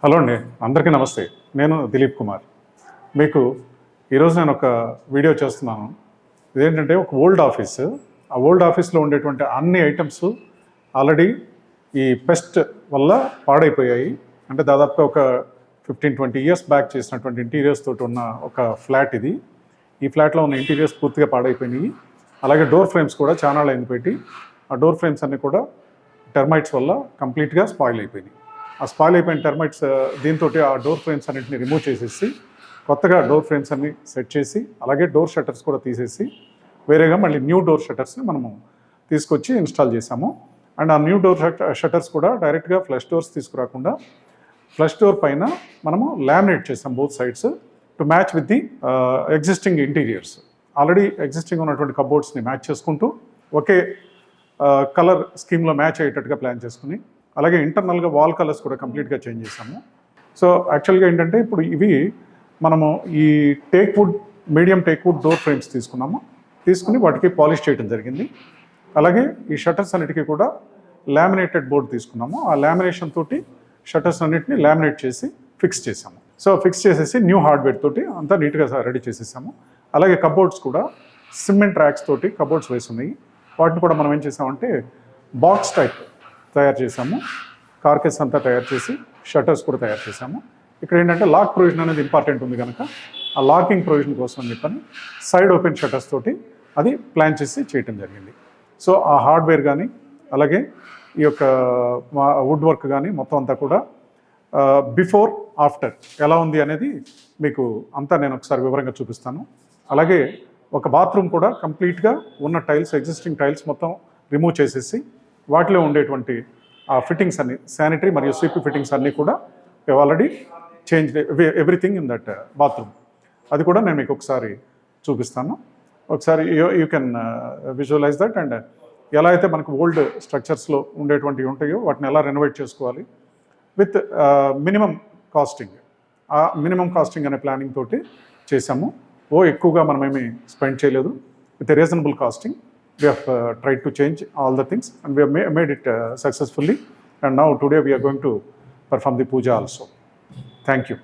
Hello అండి, అందరికీ నమస్తే. నేను దిలీప్ కుమార్. మీకు ఈరోజు నేను ఒక వీడియో చేస్తున్నాను. ఇదేంటంటే ఒక ఓల్డ్ ఆఫీస్. ఆ ఓల్డ్ ఆఫీస్లో ఉండేటువంటి అన్ని ఐటమ్స్ ఆల్రెడీ ఈ పెస్ట్ వల్ల పాడైపోయాయి. అంటే దాదాపుగా ఒక 15-20 ఇయర్స్ బ్యాక్ చేసినటువంటి ఇంటీరియర్స్ తోటి ఉన్న ఒక ఫ్లాట్ ఇది. ఈ ఫ్లాట్లో ఉన్న ఇంటీరియర్స్ పూర్తిగా పాడైపోయినాయి. అలాగే డోర్ ఫ్రేమ్స్ కూడా చాలా అయింది పెట్టి, ఆ డోర్ ఫ్రేమ్స్ అన్నీ కూడా టెర్మైట్స్ వల్ల కంప్లీట్గా స్పాయిల్ అయిపోయినాయి. ఆ స్పాయిల్ అయిపోయిన టెర్మైట్స్ దీంతో ఆ డోర్ ఫ్రేమ్స్ అన్నింటిని రిమూవ్ చేసేసి కొత్తగా డోర్ ఫ్రేమ్స్ అన్ని సెట్ చేసి, అలాగే డోర్ షట్టర్స్ కూడా తీసేసి వేరేగా మళ్ళీ న్యూ డోర్ షట్టర్స్ని మనము తీసుకొచ్చి ఇన్స్టాల్ చేసాము. అండ్ ఆ న్యూ డోర్ షట్టర్స్ కూడా డైరెక్ట్గా ఫ్లష్ డోర్స్ తీసుకురాకుండా ఫ్లష్ డోర్ పైన మనము లామినేట్ చేసాం both sides to match with the existing interiors. Already existing ఉన్నటువంటి కబోర్డ్స్ని మ్యాచ్ చేసుకుంటూ ఒకే కలర్ స్కీమ్లో మ్యాచ్ అయ్యేటట్టుగా ప్లాన్ చేసుకుని, అలాగే ఇంటర్నల్గా వాల్ కలర్స్ కూడా కంప్లీట్గా చేంజ్ చేసాము. సో యాక్చువల్గా ఏంటంటే ఇప్పుడు ఇవి మనము ఈ medium teak wood door frames తీసుకుని వాటికి పాలిష్ చేయడం జరిగింది. అలాగే ఈ షట్టర్స్ అన్నిటికీ కూడా లామినేటెడ్ బోర్డ్ తీసుకున్నాము. ఆ లామినేషన్ తోటి షట్టర్స్ అన్నిటిని లామినేట్ చేసి ఫిక్స్ చేసాము. సో ఫిక్స్ చేసేసి న్యూ హార్డ్వేర్ తోటి అంతా నీట్గా రెడీ చేసేసాము. అలాగే కబోర్డ్స్ కూడా సిమెంట్ ర్యాక్స్ తోటి కబోర్డ్స్ వేసి ఉన్నాయి. వాటిని కూడా మనం ఏం చేసామంటే బాక్స్ టైప్ తయారు చేసాము. కార్కెస్ అంతా తయారు చేసి షట్టర్స్ కూడా తయారు చేసాము. ఇక్కడ ఏంటంటే లాక్ ప్రొవిజన్ అనేది ఇంపార్టెంట్ ఉంది కనుక ఆ లాకింగ్ ప్రొవిజన్ కోసం అని చెప్పని సైడ్ ఓపెన్ షట్టర్స్ తోటి అది ప్లాన్ చేసి చేయటం జరిగింది. సో ఆ హార్డ్వేర్ కానీ అలాగే ఈ యొక్క వుడ్ వర్క్ కానీ మొత్తం అంతా కూడా బిఫోర్ ఆఫ్టర్ ఎలా ఉంది అనేది మీకు అంతా నేను ఒకసారి వివరంగా చూపిస్తాను. అలాగే ఒక బాత్రూమ్ కూడా కంప్లీట్గా ఉన్న టైల్స్, ఎగ్జిస్టింగ్ టైల్స్ మొత్తం రిమూవ్ చేసేసి వాటిలో ఉండేటువంటి ఆ ఫిట్టింగ్స్ అన్ని, శానిటరీ మరియు స్వీపీ ఫిట్టింగ్స్ అన్నీ కూడా already change everything in that bathroom. అది కూడా నేను మీకు ఒకసారి చూపిస్తాను. ఒకసారి you can visualise that. And ఎలా అయితే మనకు ఓల్డ్ స్ట్రక్చర్స్లో ఉండేటువంటివి ఉంటాయో వాటిని ఎలా రెనోవేట్ చేసుకోవాలి విత్ మినిమం కాస్టింగ్. ఆ మినిమం కాస్టింగ్ అనే ప్లానింగ్ తోటి చేసాము. ఎక్కువగా మనమేమి స్పెండ్ చేయలేదు. With a reasonable costing we have tried to change all the things and we have made it successfully, and now today we are going to perform the puja also. Thank you.